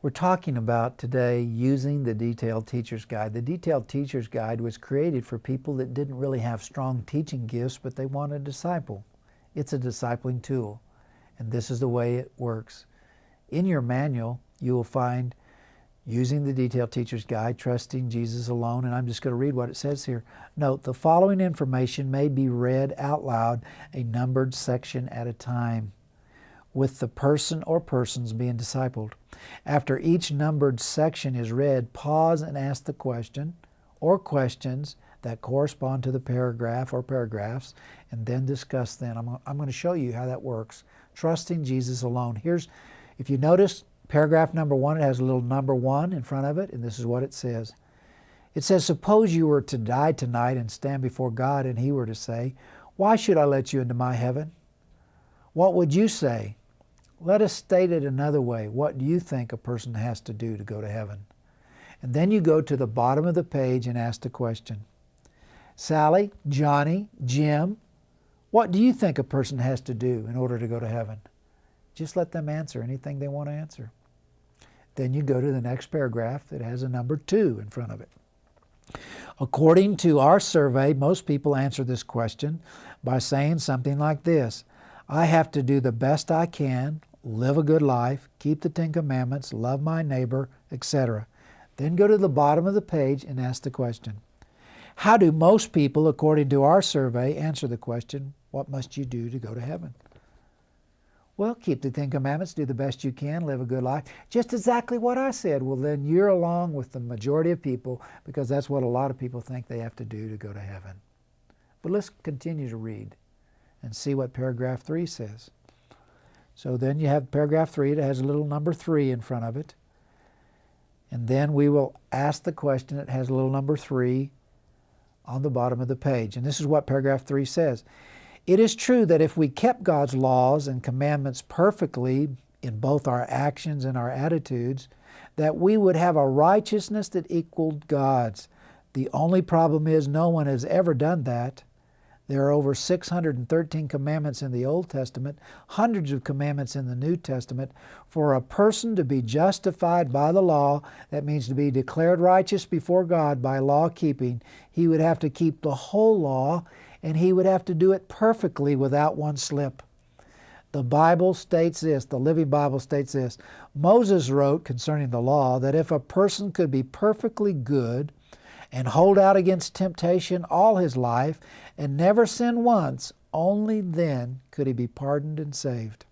We're talking about today using the Detailed Teacher's Guide. The Detailed Teacher's Guide was created for people that didn't really have strong teaching gifts, but they want to disciple. It's a discipling tool, and this is the way it works. In your manual, you will find using the Detailed Teacher's Guide, trusting Jesus alone, and I'm just going to read what it says here. Note, the following information may be read out loud, a numbered section at a time, with the person or persons being discipled. After each numbered section is read, pause and ask the question or questions that correspond to the paragraph or paragraphs, and then discuss them. I'm going to show you how that works. Trusting Jesus alone. If you notice, paragraph number 1, it has a little number 1 in front of it, and this is what it says. It says, suppose you were to die tonight and stand before God, and He were to say, why should I let you into my heaven? What would you say? Let us state it another way. What do you think a person has to do to go to heaven? And then you go to the bottom of the page and ask the question. Sally, Johnny, Jim, what do you think a person has to do in order to go to heaven? Just let them answer anything they want to answer. Then you go to the next paragraph that has a number 2 in front of it. According to our survey, most people answer this question by saying something like this. I have to do the best I can, live a good life, keep the 10 Commandments, love my neighbor, etc. Then go to the bottom of the page and ask the question. How do most people, according to our survey, answer the question, what must you do to go to heaven? Well, keep the 10 Commandments, do the best you can, live a good life. Just exactly what I said. Well, then you're along with the majority of people, because that's what a lot of people think they have to do to go to heaven. But let's continue to read and see what paragraph 3 says. So then you have paragraph 3 that has a little number 3 in front of it. And then we will ask the question that has a little number 3 on the bottom of the page. And this is what paragraph 3 says. It is true that if we kept God's laws and commandments perfectly in both our actions and our attitudes, that we would have a righteousness that equaled God's. The only problem is no one has ever done that. There are over 613 commandments in the Old Testament, hundreds of commandments in the New Testament. For a person to be justified by the law, that means to be declared righteous before God by law keeping, he would have to keep the whole law, and he would have to do it perfectly without one slip. The Bible states this, the Living Bible states this. Moses wrote concerning the law that if a person could be perfectly good and hold out against temptation all his life and never sin once, only then could he be pardoned and saved.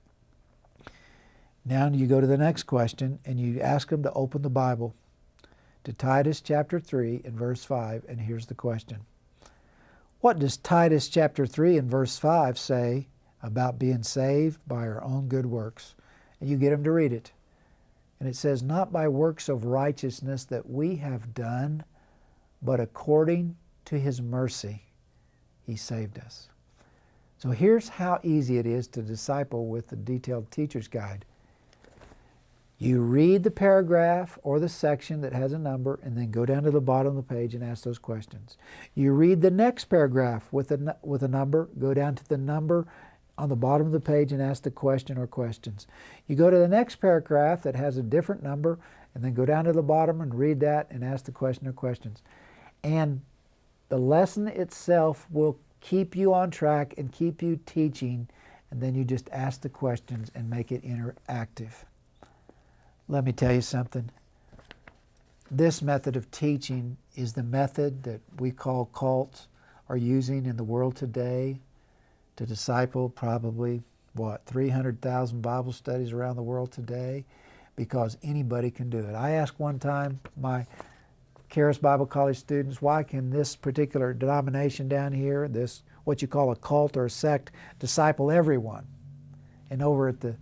Now you go to the next question and you ask them to open the Bible to Titus chapter 3 and verse 5, and here's the question. What does Titus chapter 3 and verse 5 say about being saved by our own good works? And you get them to read it. And it says, not by works of righteousness that we have done, but according to His mercy, He saved us. So here's how easy it is to disciple with the Detailed Teacher's Guide. You read the paragraph or the section that has a number and then go down to the bottom of the page and ask those questions. You read the next paragraph with a number, go down to the number on the bottom of the page and ask the question or questions. You go to the next paragraph that has a different number and then go down to the bottom and read that and ask the question or questions. And the lesson itself will keep you on track and keep you teaching, and then you just ask the questions and make it interactive. Let me tell you something. This method of teaching is the method that we call cults are using in the world today to disciple probably, 300,000 Bible studies around the world today, because anybody can do it. I asked one time my Charis Bible College students, why can this particular denomination down here, this what you call a cult or a sect, disciple everyone? And over at the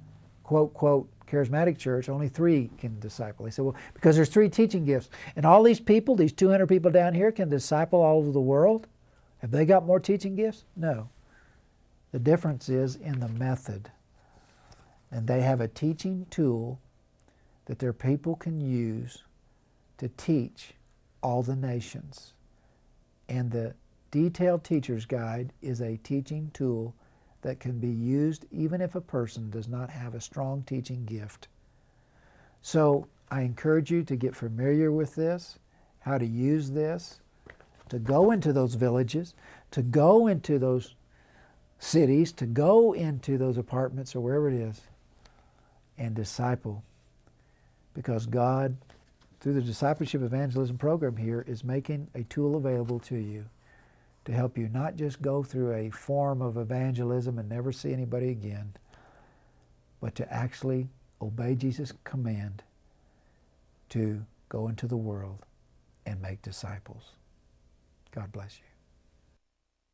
quote, charismatic church, only 3 can disciple. They said, well, because there's 3 teaching gifts. And all these people, these 200 people down here, can disciple all over the world? Have they got more teaching gifts? No. The difference is in the method. And they have a teaching tool that their people can use to teach all the nations. And the Detailed Teacher's Guide is a teaching tool that can be used even if a person does not have a strong teaching gift. So I encourage you to get familiar with this, how to use this, to go into those villages, to go into those cities, to go into those apartments or wherever it is, and disciple. Because God, through the Discipleship Evangelism program here, is making a tool available to you to help you not just go through a form of evangelism and never see anybody again, but to actually obey Jesus' command to go into the world and make disciples. God bless you.